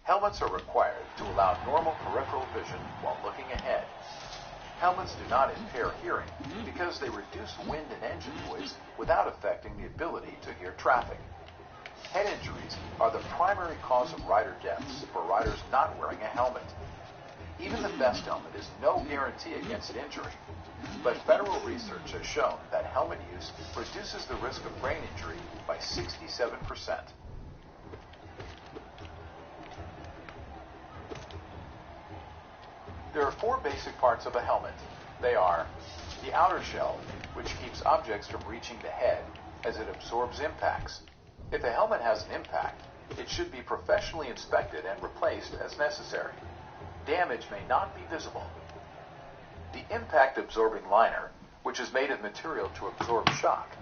Helmets are required to allow normal peripheral vision while looking ahead. Helmets do not impair hearing because they reduce wind and engine noise without affecting the ability to hear traffic. Head injuries are the primary cause of rider deaths for riders not wearing a helmet. Even the best helmet is no guarantee against injury, but federal research has shown that helmet use reduces the risk of brain injury by 67%. There are 4 basic parts of a helmet. They are the outer shell, which keeps objects from reaching the head as it absorbs impacts. If a helmet has an impact, it should be professionally inspected and replaced as necessary. Damage may not be visible. The impact-absorbing liner, which is made of material to absorb shock.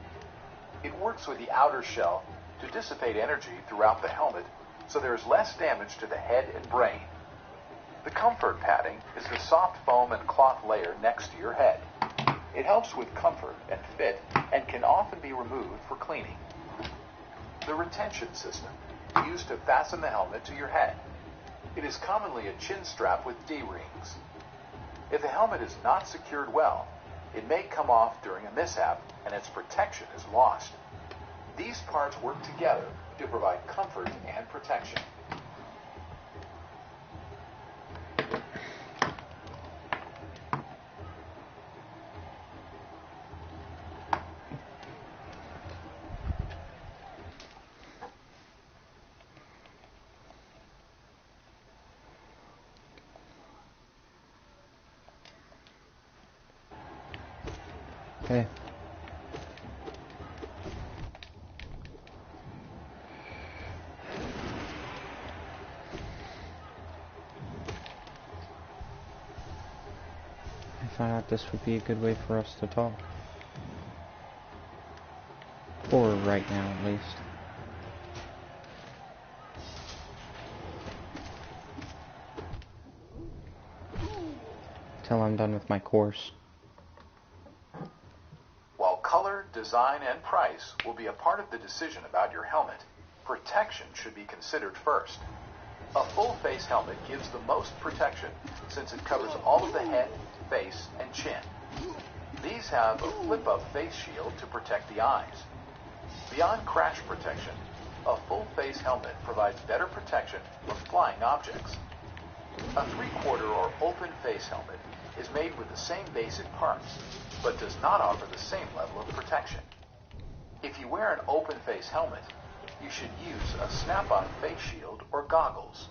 It works with the outer shell to dissipate energy throughout the helmet so there is less damage to the head and brain. The comfort padding is the soft foam and cloth layer next to your head. It helps with comfort and fit and can often be removed for cleaning. The retention system, used to fasten the helmet to your head. It is commonly a chin strap with D-rings. If the helmet is not secured well, it may come off during a mishap and its protection is lost. These parts work together to provide comfort and protection. Okay. I found out this would be a good way for us to talk. For right now, at least. Till I'm done with my course. While color, design, and price will be a part of the decision about your helmet, protection should be considered first. A full-face helmet gives the most protection since it covers all of the head, face, and chin. These have a flip-up face shield to protect the eyes. Beyond crash protection, a full-face helmet provides better protection from flying objects. A 3/4 or open-face helmet is made with the same basic parts, but does not offer the same level of protection. If you wear an open-face helmet, you should use a snap-on face shield or goggles.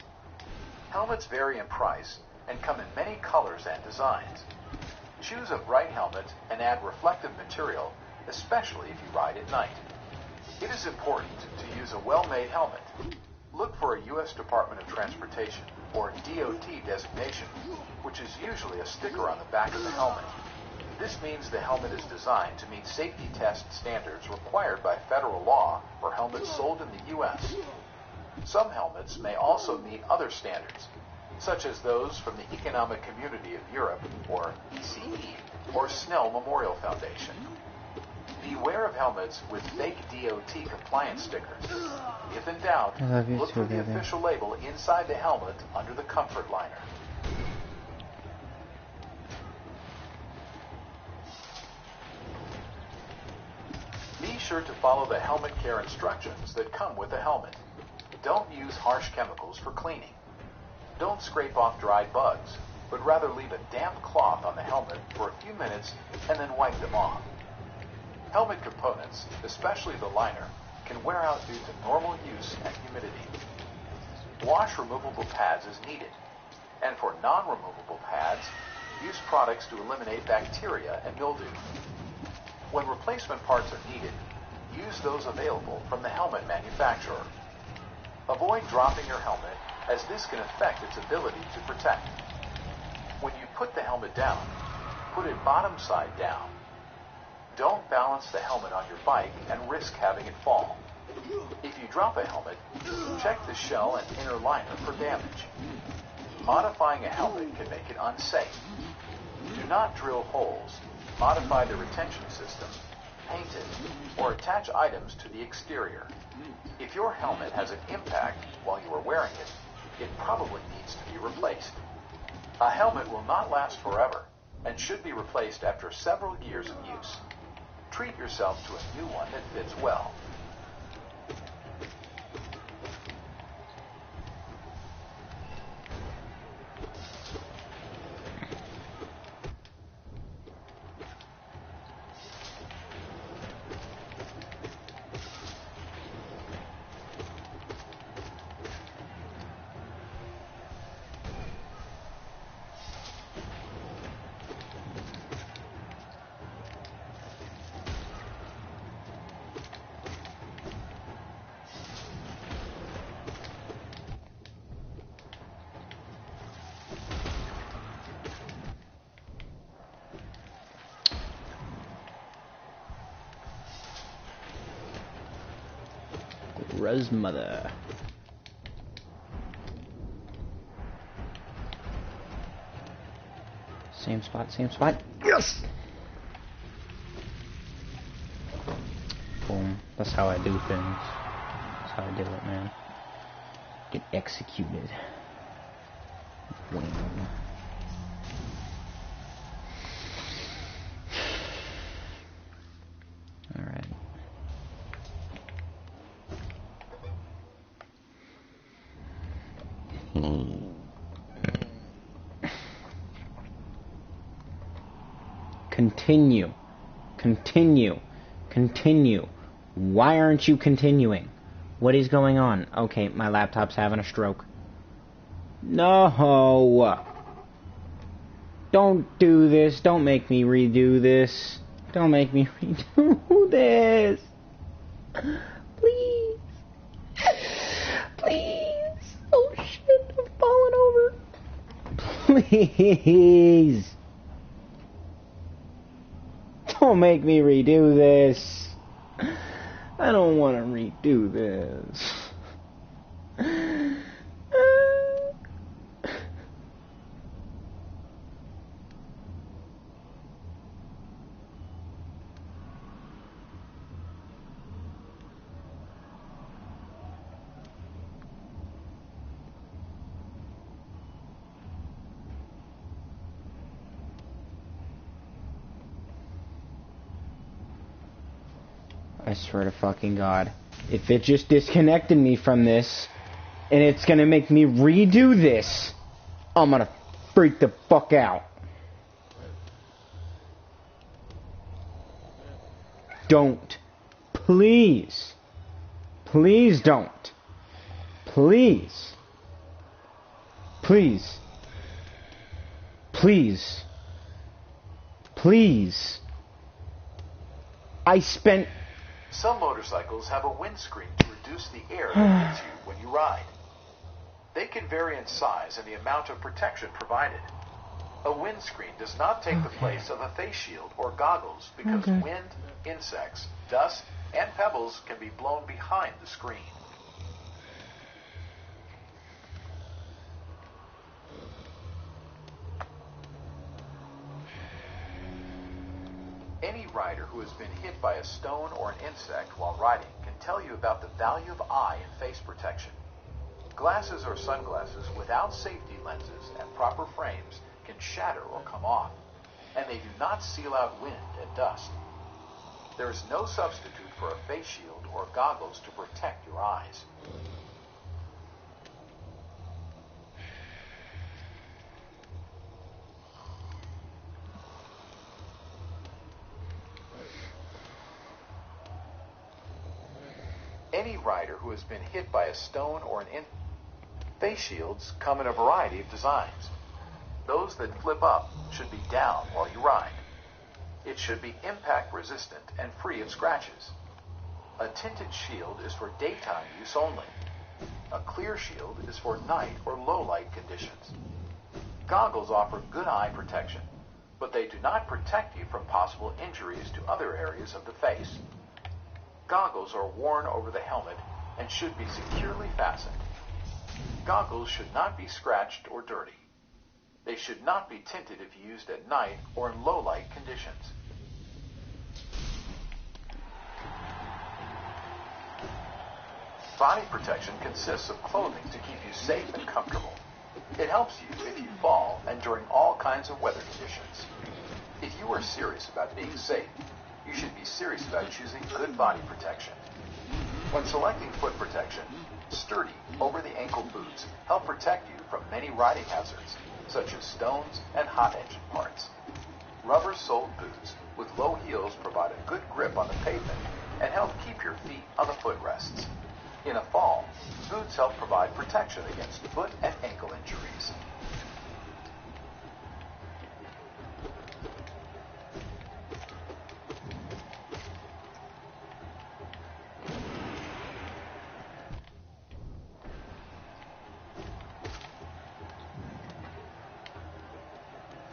Helmets vary in price and come in many colors and designs. Choose a bright helmet and add reflective material, especially if you ride at night. It is important to use a well-made helmet. Look for a U.S. Department of Transportation or DOT designation, which is usually a sticker on the back of the helmet. This means the helmet is designed to meet safety test standards required by federal law for helmets sold in the U.S. Some helmets may also meet other standards, such as those from the Economic Community of Europe, or ECE, or Snell Memorial Foundation. Beware of helmets with fake DOT compliance stickers. If in doubt, look for the official label inside the helmet under the comfort liner. Be sure to follow the helmet care instructions that come with the helmet. Don't use harsh chemicals for cleaning. Don't scrape off dried bugs, but rather leave a damp cloth on the helmet for a few minutes and then wipe them off. Helmet components, especially the liner, can wear out due to normal use and humidity. Wash removable pads as needed, and for non-removable pads, use products to eliminate bacteria and mildew. When replacement parts are needed, use those available from the helmet manufacturer. Avoid dropping your helmet, as this can affect its ability to protect. When you put the helmet down, put it bottom side down. Don't balance the helmet on your bike and risk having it fall. If you drop a helmet, check the shell and inner liner for damage. Modifying a helmet can make it unsafe. Do not drill holes, modify the retention system, paint it, or attach items to the exterior. If your helmet has an impact while you are wearing it, it probably needs to be replaced. A helmet will not last forever and should be replaced after several years of use. Treat yourself to a new one that fits well. Mother. Same spot, same spot. Yes! Boom. That's how I do things. That's how I do it, man. Get executed. Win. Alright. Continue. Continue. Continue. Why aren't you continuing? What is going on? Okay, my laptop's having a stroke. No! Don't do this. Don't make me redo this. Don't make me redo this. Please. Please. Oh shit, I'm falling over. Please. Don't make me redo this. I don't want to redo this. I swear to fucking God. If it just disconnected me from this, and it's gonna make me redo this, I'm gonna freak the fuck out. Don't. Please. Please don't. Please. Please. Please. Please. I spent... Some motorcycles have a windscreen to reduce the air that hits you when you ride. They can vary in size and the amount of protection provided. A windscreen does not take the place of a face shield or goggles because wind, insects, dust, and pebbles can be blown behind the screen. Any rider who has been hit by a stone or an insect while riding can tell you about the value of eye and face protection. Glasses or sunglasses without safety lenses and proper frames can shatter or come off, and they do not seal out wind and dust. There is no substitute for a face shield or goggles to protect your eyes. Any rider who has been hit by a stone or an face shields come in a variety of designs. Those that flip up should be down while you ride. It should be impact resistant and free of scratches. A tinted shield is for daytime use only. A clear shield is for night or low light conditions. Goggles offer good eye protection, but they do not protect you from possible injuries to other areas of the face. Goggles are worn over the helmet and should be securely fastened. Goggles should not be scratched or dirty. They should not be tinted if used at night or in low light conditions. Body protection consists of clothing to keep you safe and comfortable. It helps you if you fall and during all kinds of weather conditions. If you are serious about being safe, you should be serious about choosing good body protection. When selecting foot protection, sturdy, over-the-ankle boots help protect you from many riding hazards, such as stones and hot engine parts. Rubber-soled boots with low heels provide a good grip on the pavement and help keep your feet on the footrests. In a fall, boots help provide protection against foot and ankle injuries.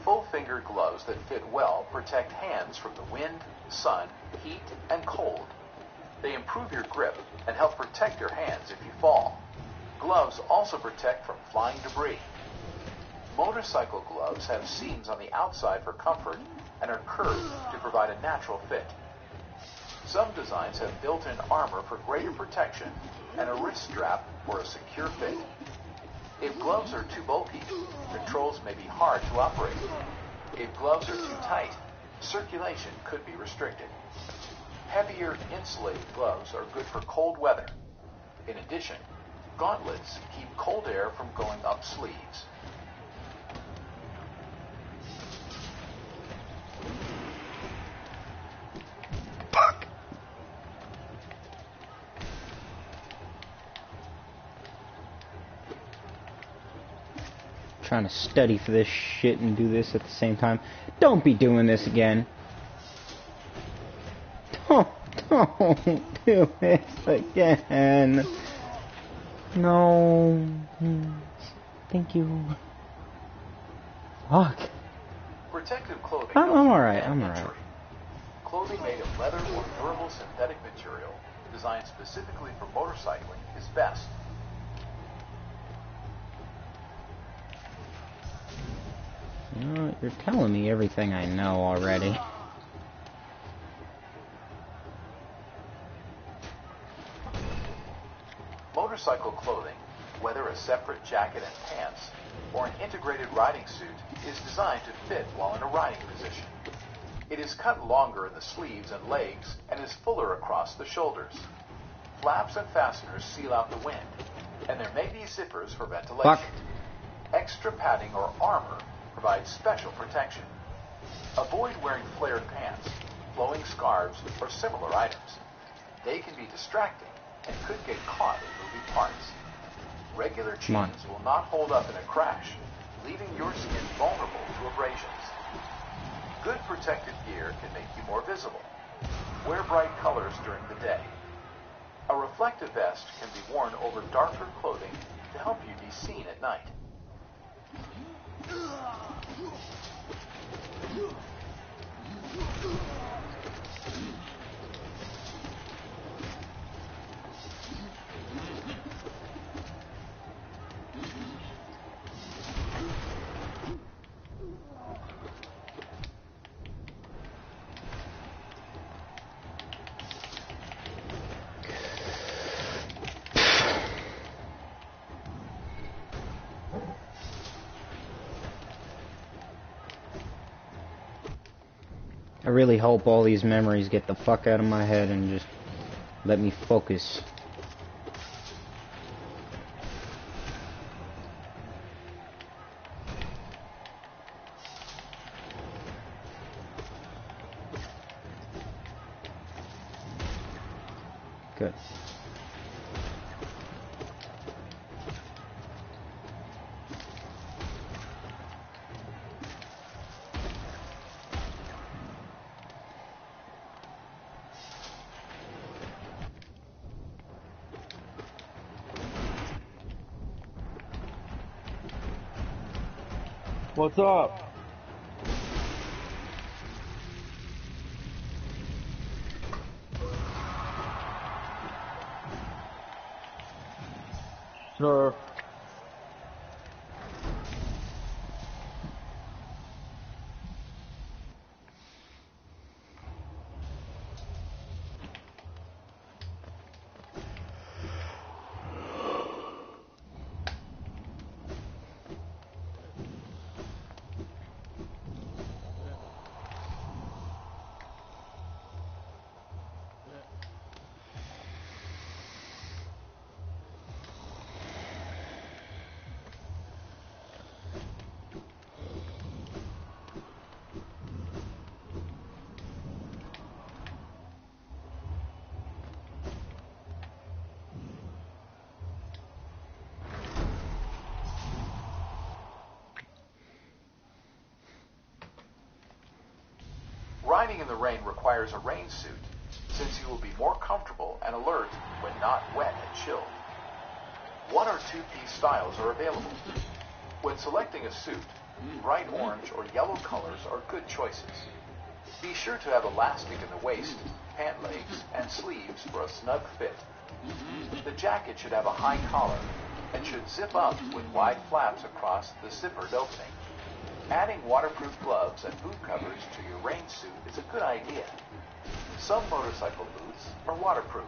Full-fingered gloves that fit well protect hands from the wind, sun, heat, and cold. They improve your grip and help protect your hands if you fall. Gloves also protect from flying debris. Motorcycle gloves have seams on the outside for comfort and are curved to provide a natural fit. Some designs have built-in armor for greater protection and a wrist strap for a secure fit. If gloves are too bulky, controls may be hard to operate. If gloves are too tight, circulation could be restricted. Heavier, insulated gloves are good for cold weather. In addition, gauntlets keep cold air from going up sleeves. Fuck! Trying to study for this shit and do this at the same time. Don't be doing this again. Don't do this again. No. Thank you. Fuck. Protective clothing. I'm alright. I'm alright. Clothing made of leather or durable synthetic material, designed specifically for motorcycling, is best. You know, you're telling me everything I know already. Motorcycle clothing, whether a separate jacket and pants or an integrated riding suit, is designed to fit while in a riding position. It is cut longer in the sleeves and legs and is fuller across the shoulders. Flaps and fasteners seal out the wind, and there may be zippers for ventilation. Fuck. Extra padding or armor provides special protection. Avoid wearing flared pants, flowing scarves, or similar items. They can be distracting and could get caught in moving parts. Regular jeans will not hold up in a crash, leaving your skin vulnerable to abrasions. Good protective gear can make you more visible. Wear bright colors during the day. A reflective vest can be worn over darker clothing to help you be seen at night. I really hope all these memories get the fuck out of my head and just let me focus. Good. What's up? Sure. Riding in the rain requires a rain suit, since you will be more comfortable and alert when not wet and chilled. 1 or 2-piece styles are available. When selecting a suit, bright orange or yellow colors are good choices. Be sure to have elastic in the waist, pant legs, and sleeves for a snug fit. The jacket should have a high collar and should zip up with wide flaps across the zippered opening. Adding waterproof gloves and boot covers to your rain suit is a good idea. Some motorcycle boots are waterproof.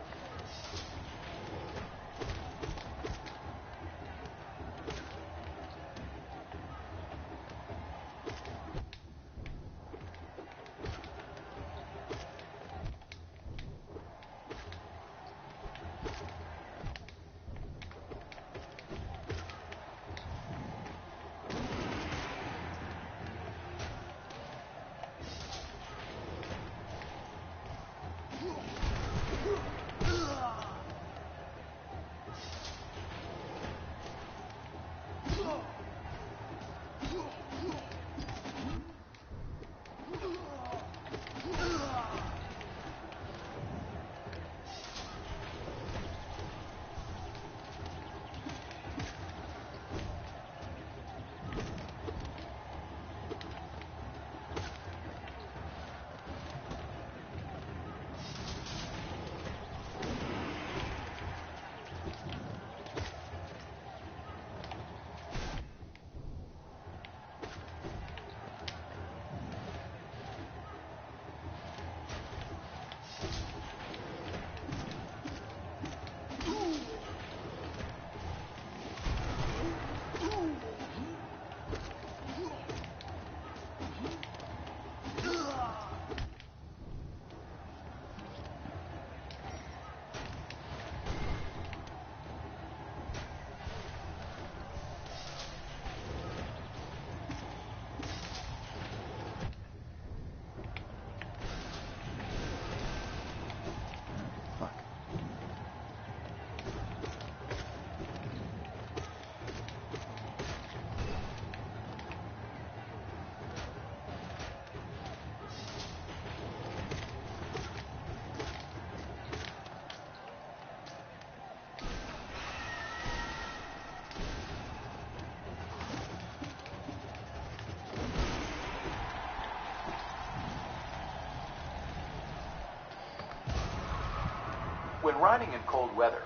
When riding in cold weather,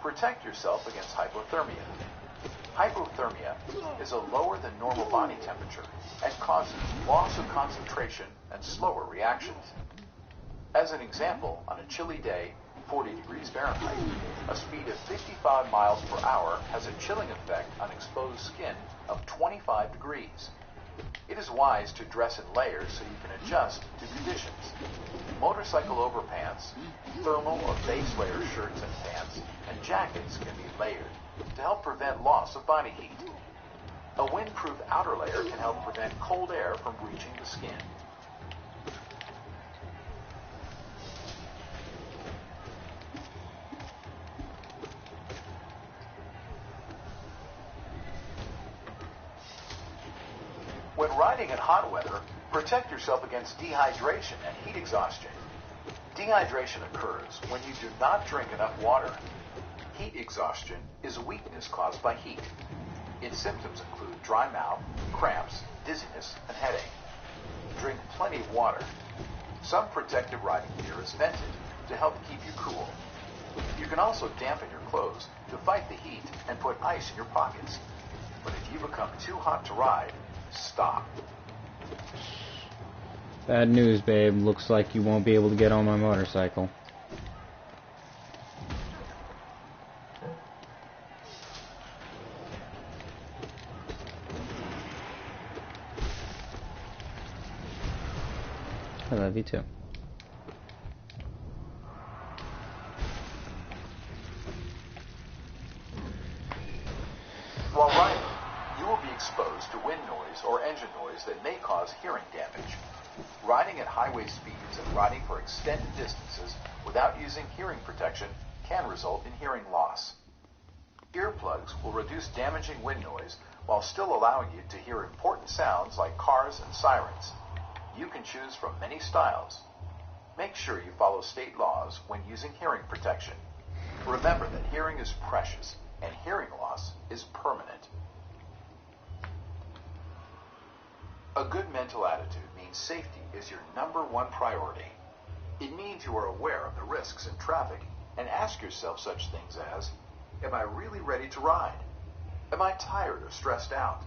protect yourself against hypothermia. Hypothermia is a lower than normal body temperature and causes loss of concentration and slower reactions. As an example, on a chilly day, 40 degrees Fahrenheit, a speed of 55 miles per hour has a chilling effect on exposed skin of 25 degrees. It is wise to dress in layers so you can adjust to conditions. Motorcycle overpants, thermal or base layer shirts and pants, and jackets can be layered to help prevent loss of body heat. A windproof outer layer can help prevent cold air from reaching the skin. When riding in hot weather, protect yourself against dehydration and heat exhaustion. Dehydration occurs when you do not drink enough water. Heat exhaustion is a weakness caused by heat. Its symptoms include dry mouth, cramps, dizziness, and headache. Drink plenty of water. Some protective riding gear is vented to help keep you cool. You can also dampen your clothes to fight the heat and put ice in your pockets. But if you become too hot to ride, stop. Bad news, babe. Looks like you won't be able to get on my motorcycle. I love you too. While riding, you will be exposed to wind noise or engine noise that may cause hearing damage. Riding at highway speeds and riding for extended distances without using hearing protection can result in hearing loss. Earplugs will reduce damaging wind noise while still allowing you to hear important sounds like cars and sirens. You can choose from many styles. Make sure you follow state laws when using hearing protection. Remember that hearing is precious and hearing loss is permanent. A good mental attitude means safety is your #1 priority. It means you are aware of the risks in traffic and ask yourself such things as, am I really ready to ride? Am I tired or stressed out?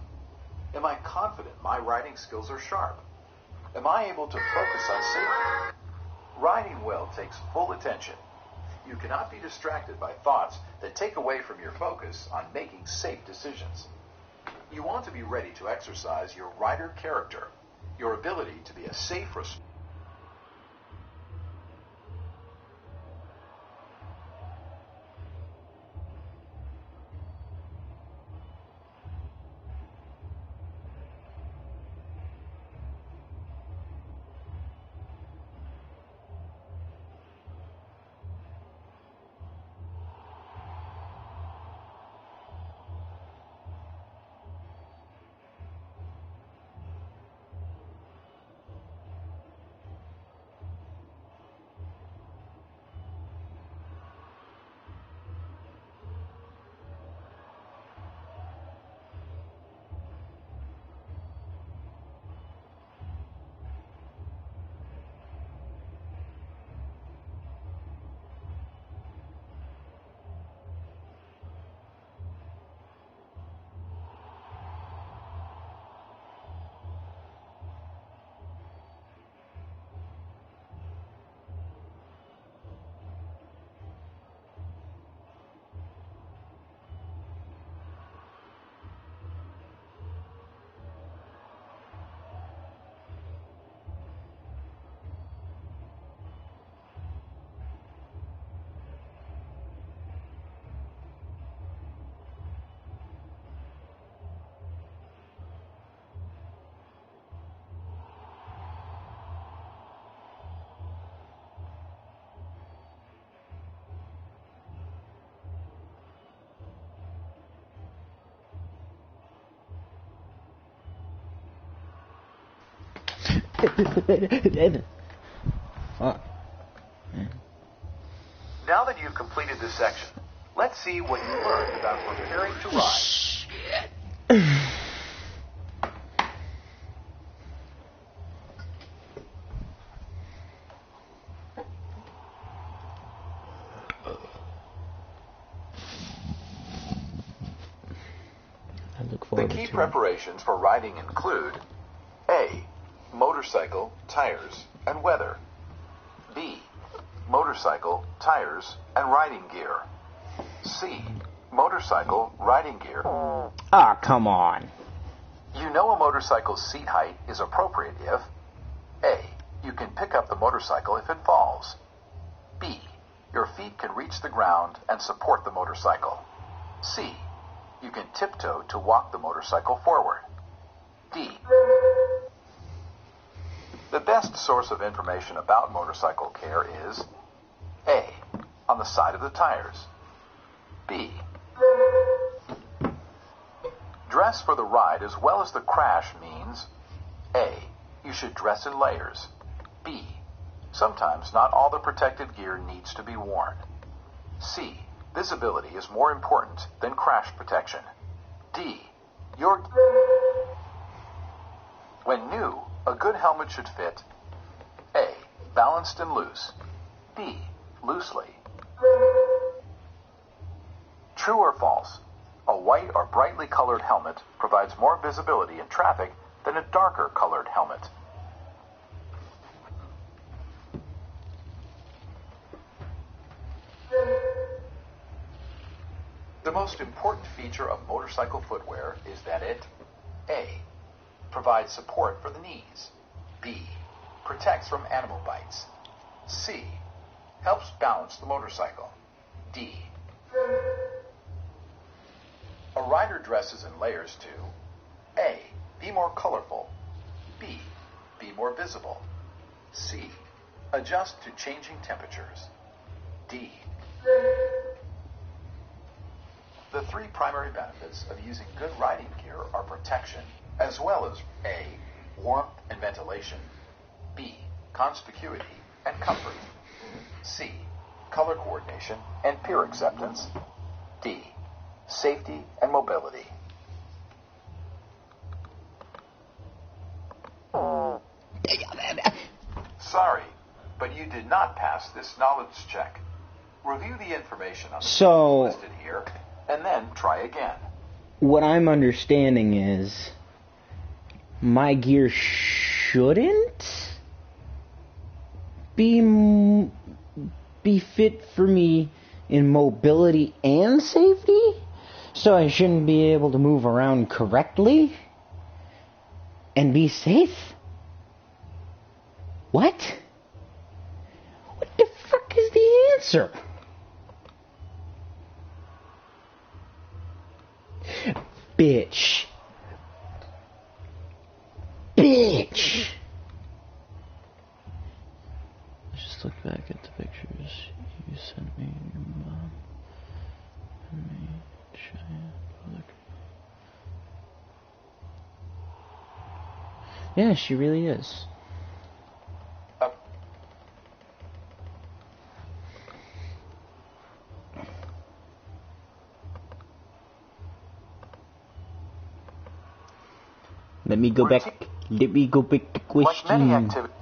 Am I confident my riding skills are sharp? Am I able to focus on safety? Riding well takes full attention. You cannot be distracted by thoughts that take away from your focus on making safe decisions. You want to be ready to exercise your rider character, your ability to be a safe, Fuck. Now that you've completed this section, let's see what you learned about preparing to ride. I look The forward key to preparations for riding include A. Motorcycle, tires, and weather. B. Motorcycle, tires, and riding gear. C. Motorcycle, riding gear. Ah, come on. You know a motorcycle's seat height is appropriate if A. You can pick up the motorcycle if it falls. B. Your feet can reach the ground and support the motorcycle. C. You can tiptoe to walk the motorcycle forward. D. The best source of information about motorcycle care is A. On the side of the tires. B. Dress for the ride as well as the crash means A. You should dress in layers. B. Sometimes not all the protective gear needs to be worn. C. Visibility is more important than crash protection. D. When new, a good helmet should fit A. Balanced and loose. B. Loosely. True or false? A white or brightly colored helmet provides more visibility in traffic than a darker colored helmet. The most important feature of motorcycle footwear is that it A. Provides support for the knees. B. Protects from animal bites. C. Helps balance the motorcycle. D. A rider dresses in layers to A. Be more colorful. B. Be more visible. C. Adjust to changing temperatures. D. The three primary benefits of using good riding gear are protection, as well as A. Warmth and ventilation, B. Conspicuity and comfort. C. Color coordination and peer acceptance. D. Safety and mobility. Sorry, but you did not pass this knowledge check. Review the information on the page listed here, and then try again. What I'm understanding is my gear shouldn't be fit for me in mobility and safety, so I shouldn't be able to move around correctly and be safe? What? What the fuck is the answer? Bitch. Bitch. Let's just look back at the pictures you sent me, your mom, and me, Cheyenne. Yeah, she really is. Let me go back to the question.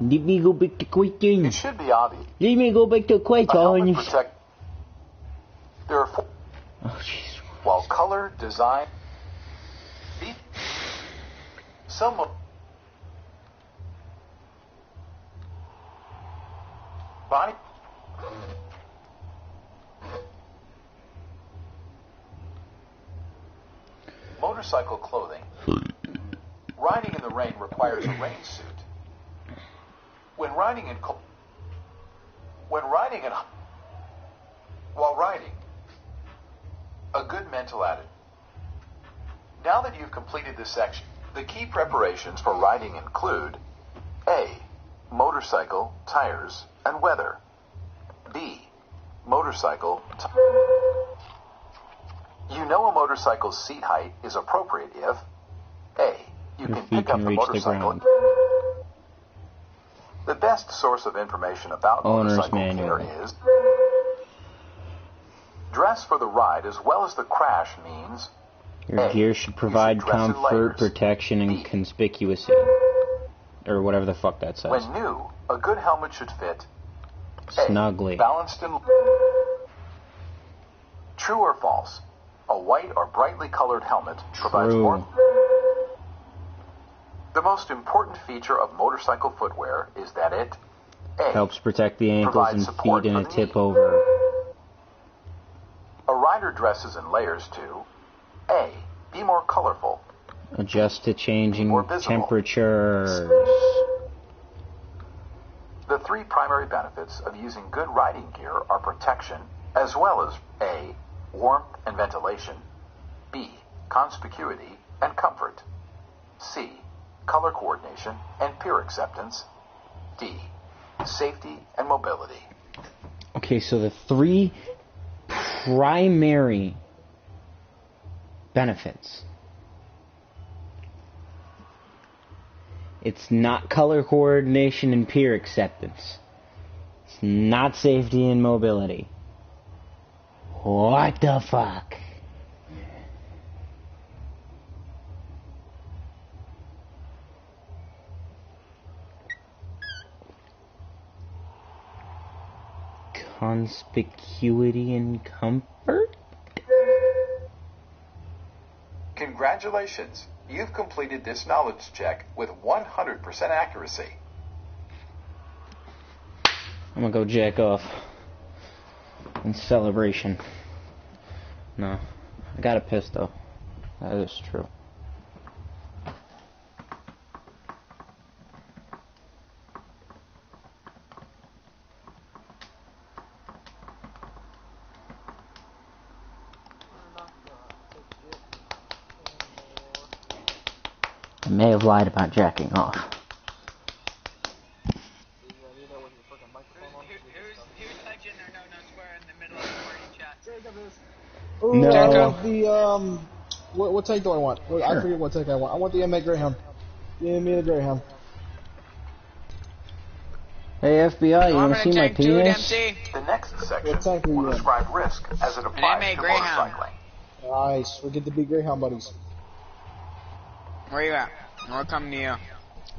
Let me go back to question. It should be obvious. Let me go back to question. There are four. Oh, jeez. While color, design, some body. Motorcycle clothing. Riding in the rain requires a rain suit. While riding, a good mental attitude. Now that you've completed this section, the key preparations for riding include A. Motorcycle, tires, and weather. B. Motorcycle, You know a motorcycle's seat height is appropriate if A. You Your can feet pick up can the reach the motorcycle. ground. The best source of information about Owner's motorcycle manual. care is dress for the ride as well as the crash means Your A. gear should You provide dress in comfort, layers. protection, and B. conspicuity. Or whatever the fuck that says. When new, a good helmet should fit Snugly. A. Balanced and True or false? A white or brightly colored helmet provides True. more. The most important feature of motorcycle footwear is that it A. Helps protect the ankles provides and support feet in for a the tip knee. over. A rider dresses in layers to A. Be more colorful. Adjust to changing More visible. temperatures. The three primary benefits of using good riding gear are protection, as well as A. Warmth and ventilation, B. Conspicuity and comfort, C. Color coordination and peer acceptance, D. Safety and mobility. Okay, so the three primary benefits. It's not color coordination and peer acceptance. It's not safety and mobility. What the fuck? Conspicuity and comfort? Congratulations! You've completed this knowledge check with 100% accuracy. I'm gonna go jack off in celebration. No, I got a piss though. That is true. I may have lied about jacking off. No. The what tank do I want? I forget what tank I want. I want the M8 Greyhound. Give me the Greyhound. Hey FBI, you wanna see my penis? The next section What tank are you will in? describe risk as it applies MA to Greyhound. motorcycling. Nice. We get to be Greyhound buddies. Where you at? I'll come to you.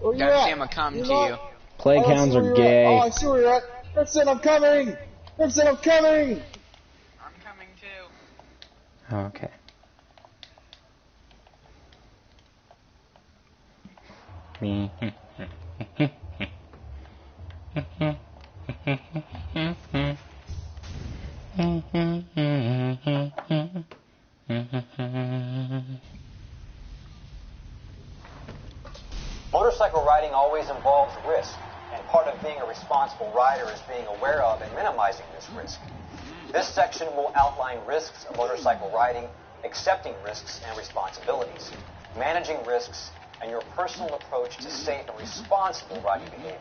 Where you Gotta at? see I'm come You to know- you. Plague Oh, I hounds see are where you're at. gay. Oh, I see where you're at. Vincent, I'm coming! Vincent, I'm coming! I'm coming too. Okay. Motorcycle riding always involves risk, and part of being a responsible rider is being aware of and minimizing this risk. This section will outline risks of motorcycle riding, accepting risks and responsibilities, managing risks, and your personal approach to safe and responsible riding behavior.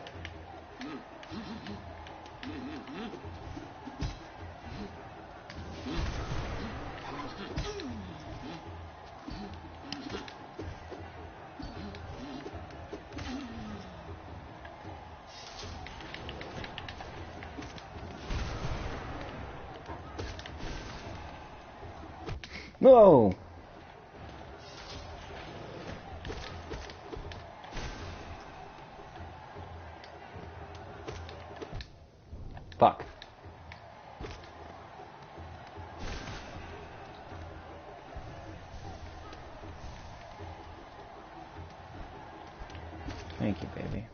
Whoa! Fuck. Thank you, baby.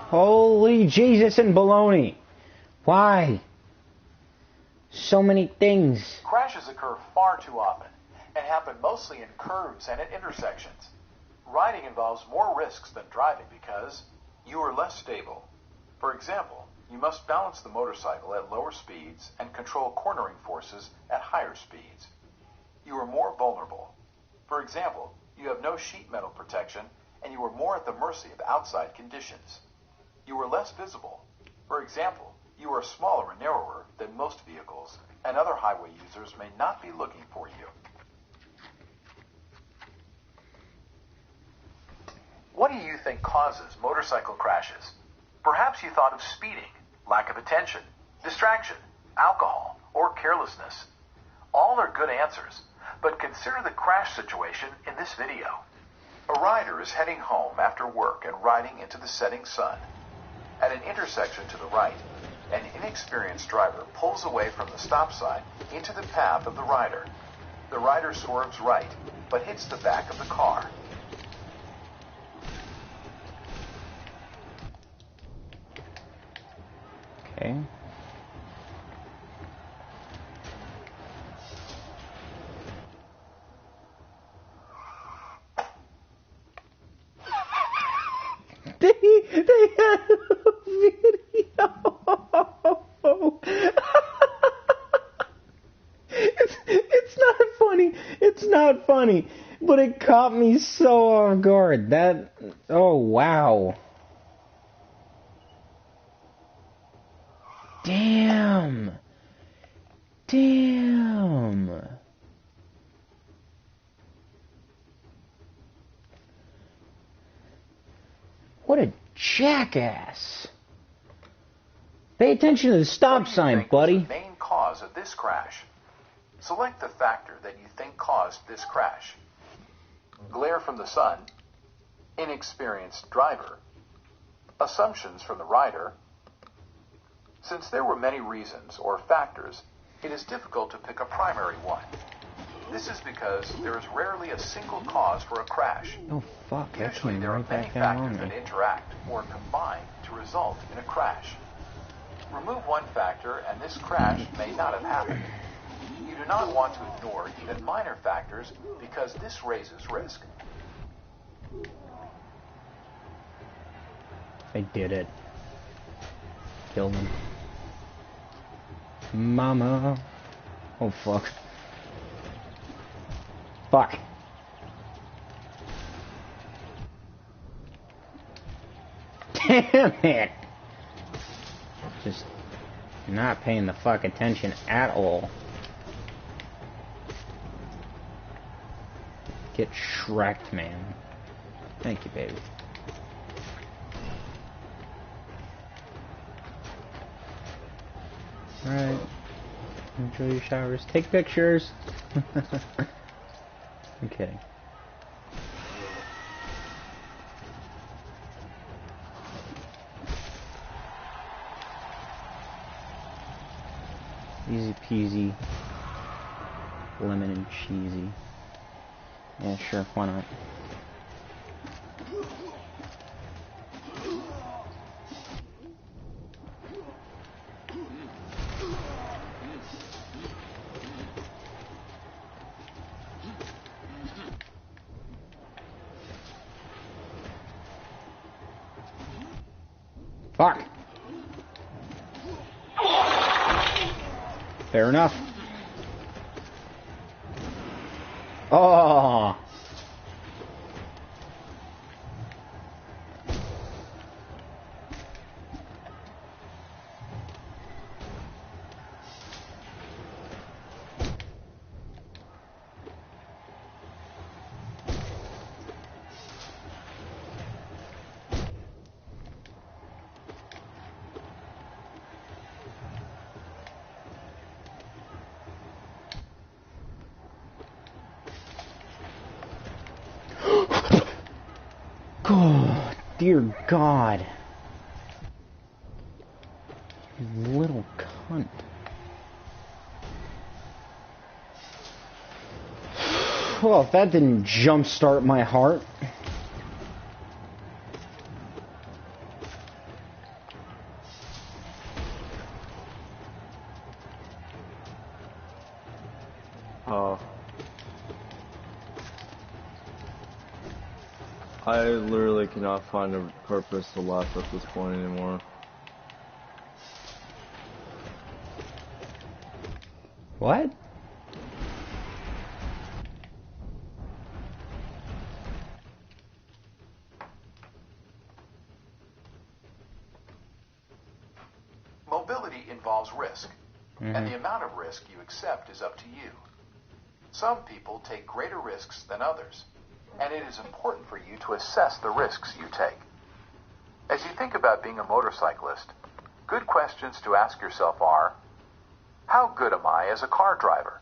Holy Jesus and baloney. Why? So many things. Crashes occur far too often and happen mostly in curves and at intersections. Riding involves more risks than driving because you are less stable. For example, you must balance the motorcycle at lower speeds and control cornering forces at higher speeds. You are more vulnerable. For example, you have no sheet metal protection and you are more at the mercy of outside conditions. You are less visible. For example, you are smaller and narrower than most vehicles, and other highway users may not be looking for you. What do you think causes motorcycle crashes? Perhaps you thought of speeding, lack of attention, distraction, alcohol, or carelessness. All are good answers, but consider the crash situation in this video. A rider is heading home after work and riding into the setting sun. At an intersection to the right, an inexperienced driver pulls away from the stop sign into the path of the rider. The rider swerves right, but hits the back of the car. Okay. They had a video. It's not funny. It's not funny. But it caught me so off guard. Oh wow. Damn. What a jackass. Pay attention to the stop sign, buddy. The main cause of this crash. Select the factor that you think caused this crash. Glare from the sun, inexperienced driver, assumptions from the rider. Since there were many reasons or factors, it is difficult to pick a primary one. This is because there is rarely a single cause for a crash. Oh fuck, that Usually came there are right many back down on factors me. that interact or combine to result in a crash. Remove one factor and this crash may not have happened. You do not want to ignore even minor factors because this raises risk. I did it. Killed him. Mama. Oh fuck. Fuck. Damn it! Just not paying the fuck attention at all. Get Shrek'd, man. Thank you, baby. Alright. Enjoy your showers. Take pictures. I'm kidding. Easy peasy. Lemon and cheesy. Yeah, sure, why not? Fuck! Fair enough. Oh! Oh, dear God. You little cunt. Well, if that didn't jumpstart my heart. I literally cannot find a purpose to laugh at this point anymore. What? Mobility involves risk, and the amount of risk you accept is up to you. Some people take greater risks than others, and it is important for you to assess the risks you take. As you think about being a motorcyclist, good questions to ask yourself are, how good am I as a car driver?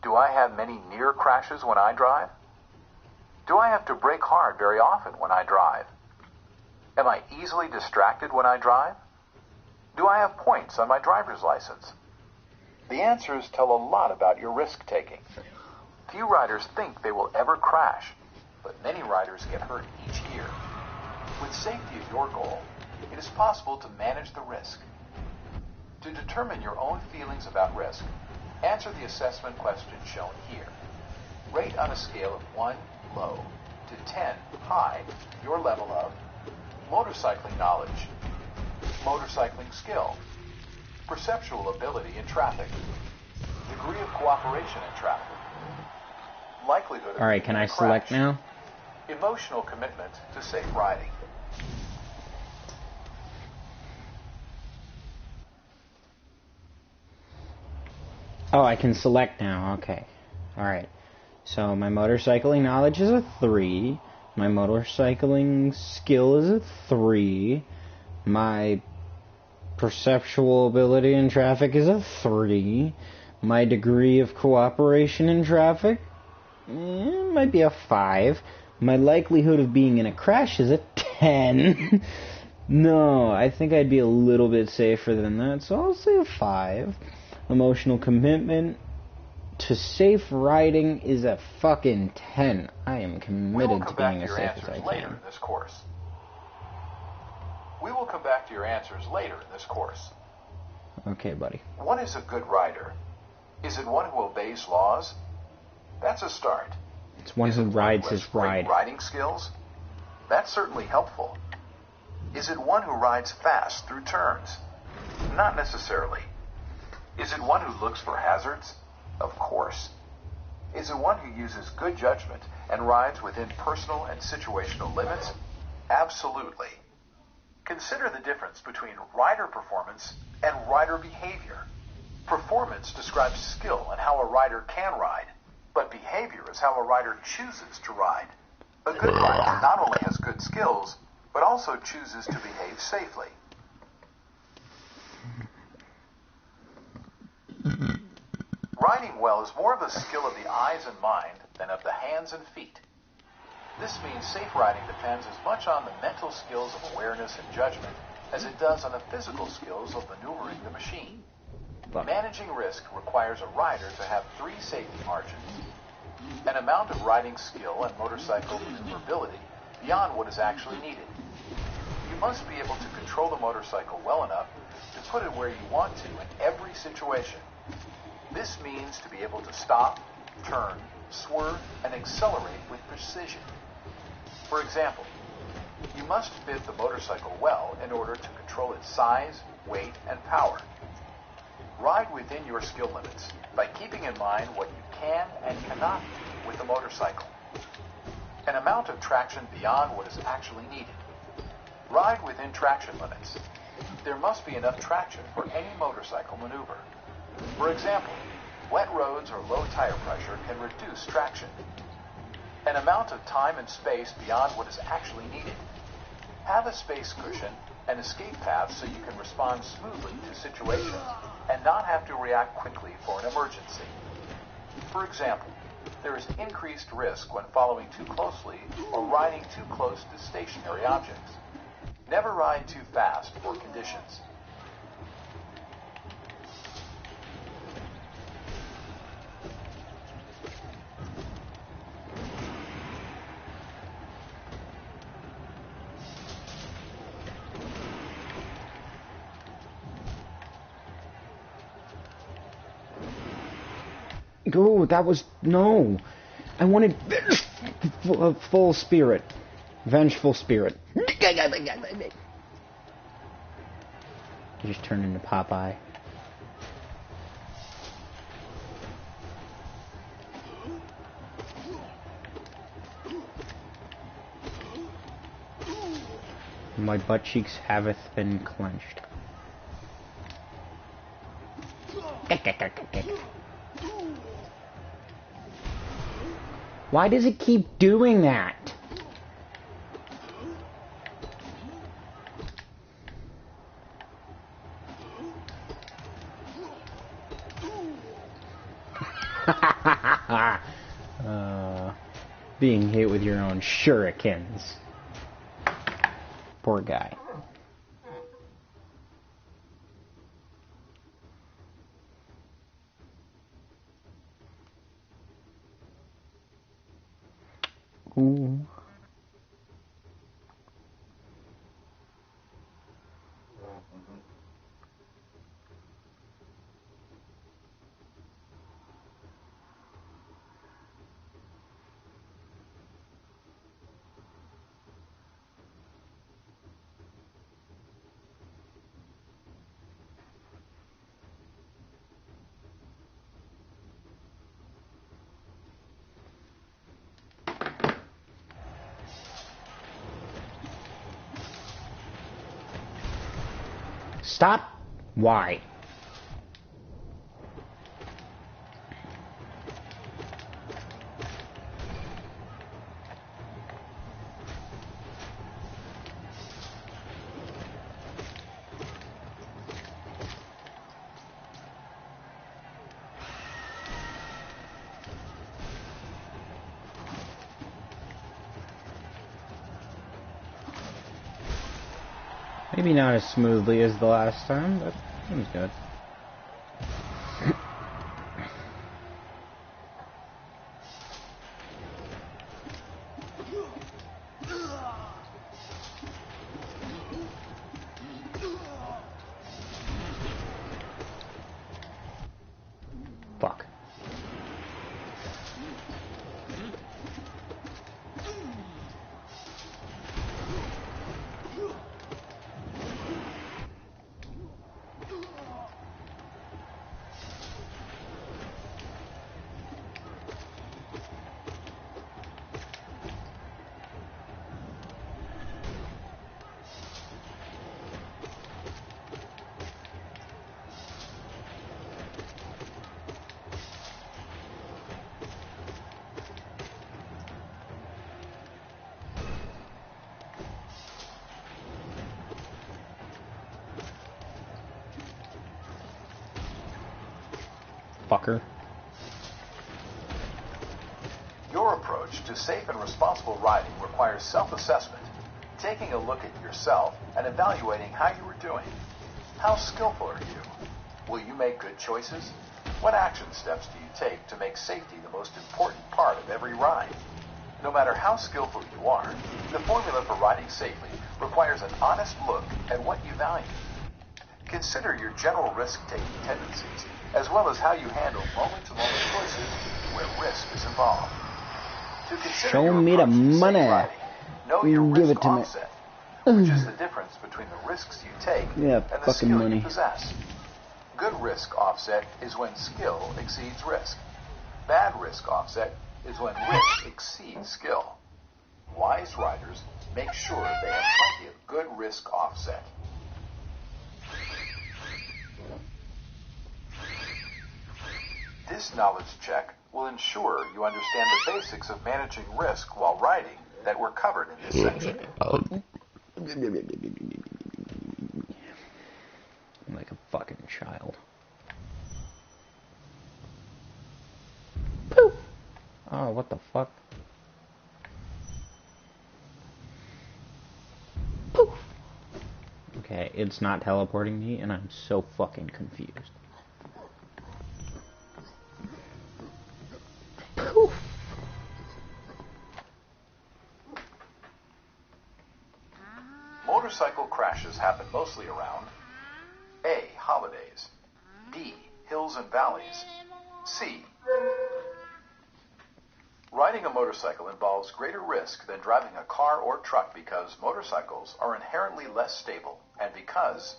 Do I have many near crashes when I drive? Do I have to brake hard very often when I drive? Am I easily distracted when I drive? Do I have points on my driver's license? The answers tell a lot about your risk-taking. Few riders think they will ever crash, but many riders get hurt each year. With safety as your goal, it is possible to manage the risk. To determine your own feelings about risk, answer the assessment question shown here. Rate on a scale of 1, low, to 10, high, your level of motorcycling knowledge, motorcycling skill, perceptual ability in traffic, degree of cooperation in traffic, likelihood of Alright, can I select now? emotional commitment to safe riding. Oh, I can select now. Okay. Alright. So my motorcycling knowledge is a 3. My motorcycling skill is a 3. My perceptual ability in traffic is a 3. My degree of cooperation in traffic might be a 5. My likelihood of being in a crash is a 10. No, I think I'd be a little bit safer than that, so I'll say a 5. Emotional commitment to safe riding is a fucking 10. I am committed to being as safe as I later can. in this course. We will come back to your answers later in this course. Okay, buddy. What is a good rider? Is it one who obeys laws? That's a start. It's one who rides his ride. Riding skills? That's certainly helpful. Is it one who rides fast through turns? Not necessarily. Is it one who looks for hazards? Of course. Is it one who uses good judgment and rides within personal and situational limits? Absolutely. Consider the difference between rider performance and rider behavior. Performance describes skill and how a rider can ride, but behavior is how a rider chooses to ride. A good rider not only has good skills, but also chooses to behave safely. Riding well is more of a skill of the eyes and mind than of the hands and feet. This means safe riding depends as much on the mental skills of awareness and judgment as it does on the physical skills of maneuvering the machine. Managing risk requires a rider to have 3 safety margins: an amount of riding skill and motorcycle maneuverability beyond what is actually needed. You must be able to control the motorcycle well enough to put it where you want to in every situation. This means to be able to stop, turn, swerve, and accelerate with precision. For example, you must fit the motorcycle well in order to control its size, weight, and power. Ride within your skill limits by keeping in mind what you can and cannot do with the motorcycle. An amount of traction beyond what is actually needed. Ride within traction limits. There must be enough traction for any motorcycle maneuver. For example, wet roads or low tire pressure can reduce traction. An amount of time and space beyond what is actually needed. Have a space cushion and escape paths so you can respond smoothly to situations and not have to react quickly for an emergency. For example, there is increased risk when following too closely or riding too close to stationary objects. Never ride too fast for conditions. Oh, that was... No. I wanted full spirit. Vengeful spirit. You just turned into Popeye. My butt cheeks haveth been clenched. Why does it keep doing that? Being hit with your own shurikens. Poor guy. Ooh. Stop. Why? Maybe not as smoothly as the last time, but it was good. Fuck. fucker. Your approach to safe and responsible riding requires self-assessment, taking a look at yourself and evaluating how you are doing. How skillful are you? Will you make good choices? What action steps do you take to make safety the most important part of every ride? No matter how skillful you are, the formula for riding safely requires an honest look at what you value. Consider your general risk-taking tendencies, as well as how you handle moment-to-moment choices where risk is involved. To consider Show your me the approach to safe money. riding, know your Give risk it to me. offset, which is the difference between the risks you take Yeah, and the fucking skill money. you possess. Good risk offset is when skill exceeds risk. Bad risk offset is when risk exceeds skill. Wise riders make sure they have plenty of good risk offset. This knowledge check will ensure you understand the basics of managing risk while riding that were covered in this section. I'm like a fucking child. Poof! Oh, what the fuck? Poof! Okay, it's not teleporting me, and I'm so fucking confused. Poof! Motorcycle crashes happen mostly around A. Holidays, B. Hills and valleys, C. Riding a motorcycle involves greater risk than driving a car or truck because motorcycles are inherently less stable and because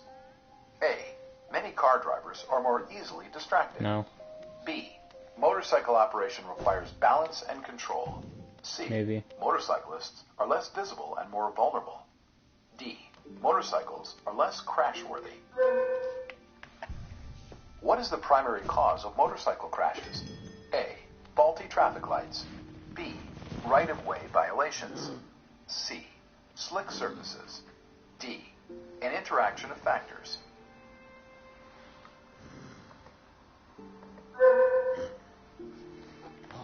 A. Many car drivers are more easily distracted. No. B. Motorcycle operation requires balance and control. C. Maybe. Motorcyclists are less visible and more vulnerable. D. Motorcycles are less crash-worthy. What is the primary cause of motorcycle crashes? A. Faulty traffic lights. B. Right-of-way violations. C. Slick surfaces. D. An interaction of factors.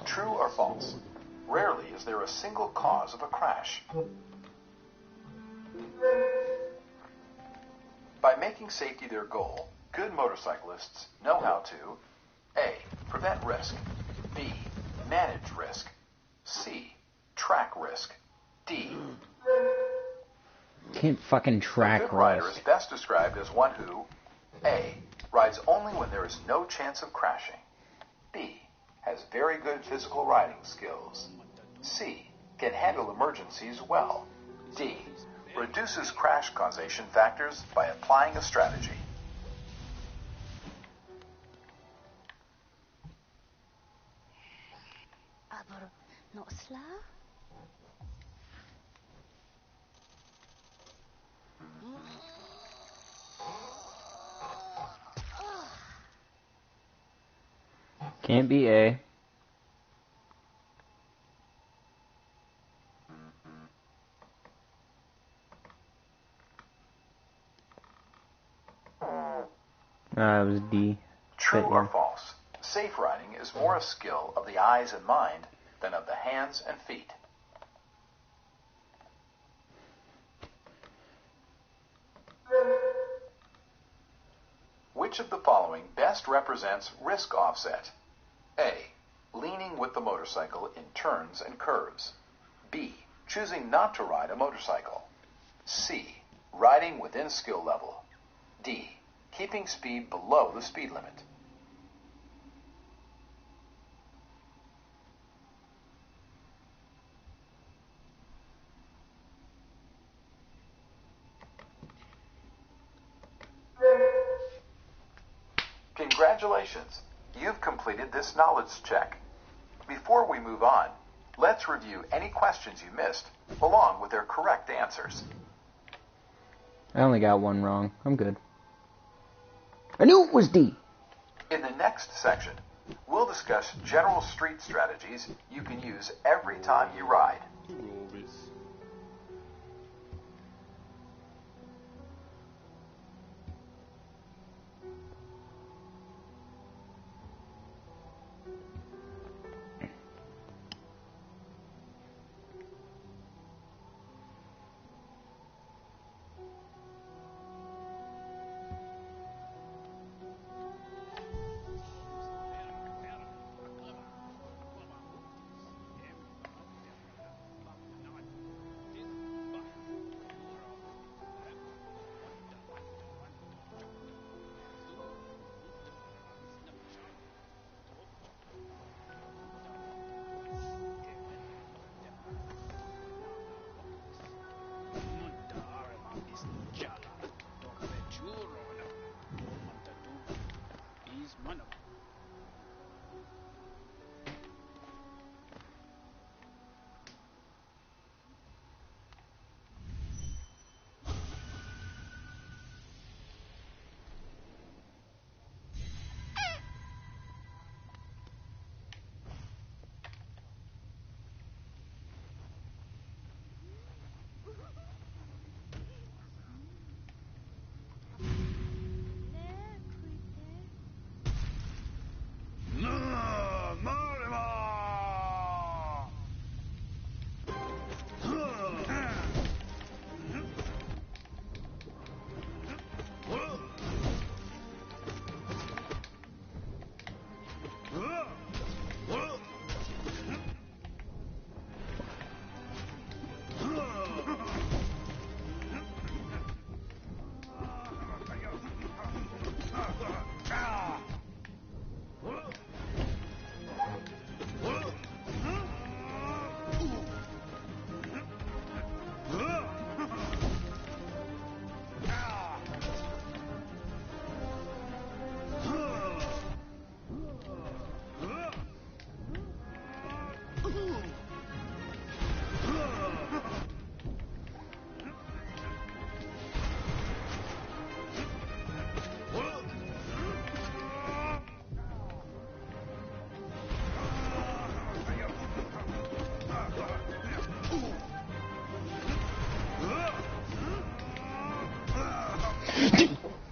True or false? Rarely is there a single cause of a crash. By making safety their goal, good motorcyclists know how to A. Prevent risk. B. Manage risk. C. Track risk. D. Can't fucking A track good rider risk. is best described as one who A. Rides only when there is no chance of crashing. B. Has very good physical riding skills. C. Can handle emergencies well. D. Reduces crash causation factors by applying a strategy. Not slow. Can't be A. It was D. True But or yeah. false? Safe riding is more a skill of the eyes and mind than of the hands and feet. Which of the following best represents risk offset? A. Leaning with the motorcycle in turns and curves. B. Choosing not to ride a motorcycle. C. Riding within skill level. D. Keeping speed below the speed limit. Congratulations! You've completed this knowledge check. Before we move on, let's review any questions you missed, along with their correct answers. I only got one wrong. I'm good. I knew it was D. In the next section, we'll discuss general street strategies you can use every time you ride.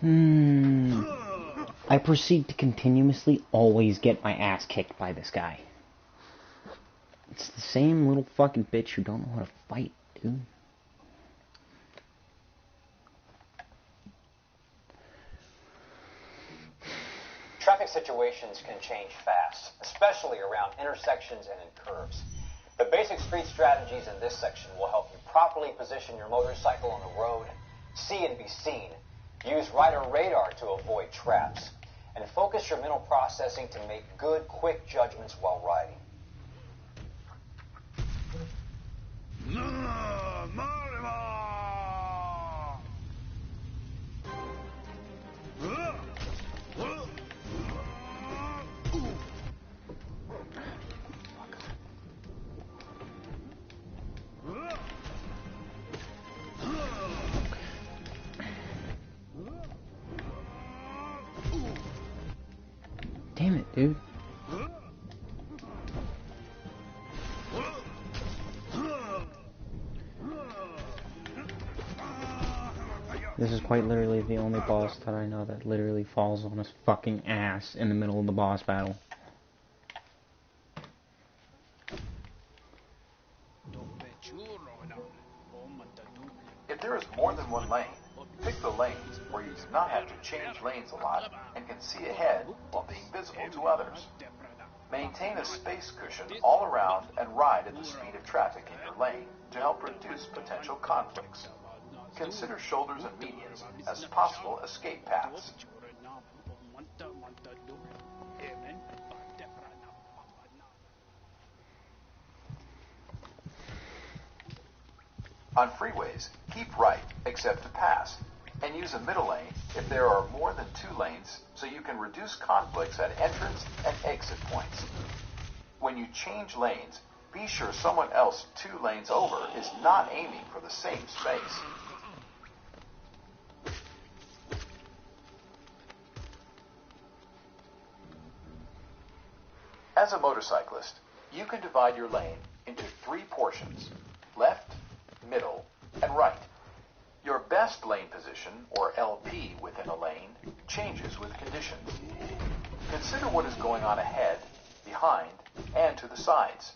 I proceed to continuously always get my ass kicked by this guy. It's the same little fucking bitch who don't know how to fight, dude. Traffic situations can change fast, especially around intersections and in curves. The basic street strategies in this section will help you properly position your motorcycle on the road, see and be seen, use rider radar to avoid traps, and focus your mental processing to make good, quick judgments while riding. Damn it, dude. This is quite literally the only boss that I know that literally falls on his fucking ass in the middle of the boss battle. If there is more than one lane, pick the lanes where you do not have to change lanes a lot and can see ahead while being visible to others. Maintain a space cushion all around and ride at the speed of traffic in your lane to help reduce potential conflicts. Consider shoulders and medians as possible escape paths. On freeways, keep right except to pass, and use a middle lane if there are more than 2 lanes so you can reduce conflicts at entrance and exit points. When you change lanes, be sure someone else 2 lanes over is not aiming for the same space. As a motorcyclist, you can divide your lane into 3 portions: left, middle, and right. Your best lane position, or LP, within a lane changes with conditions. Consider what is going on ahead, behind, and to the sides.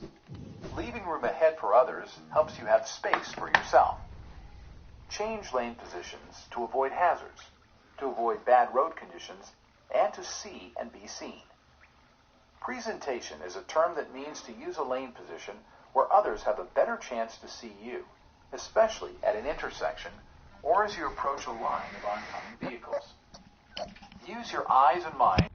Leaving room ahead for others helps you have space for yourself. Change lane positions to avoid hazards, to avoid bad road conditions, and to see and be seen. Presentation is a term that means to use a lane position where others have a better chance to see you, especially at an intersection or as you approach a line of oncoming vehicles. Use your eyes and mind.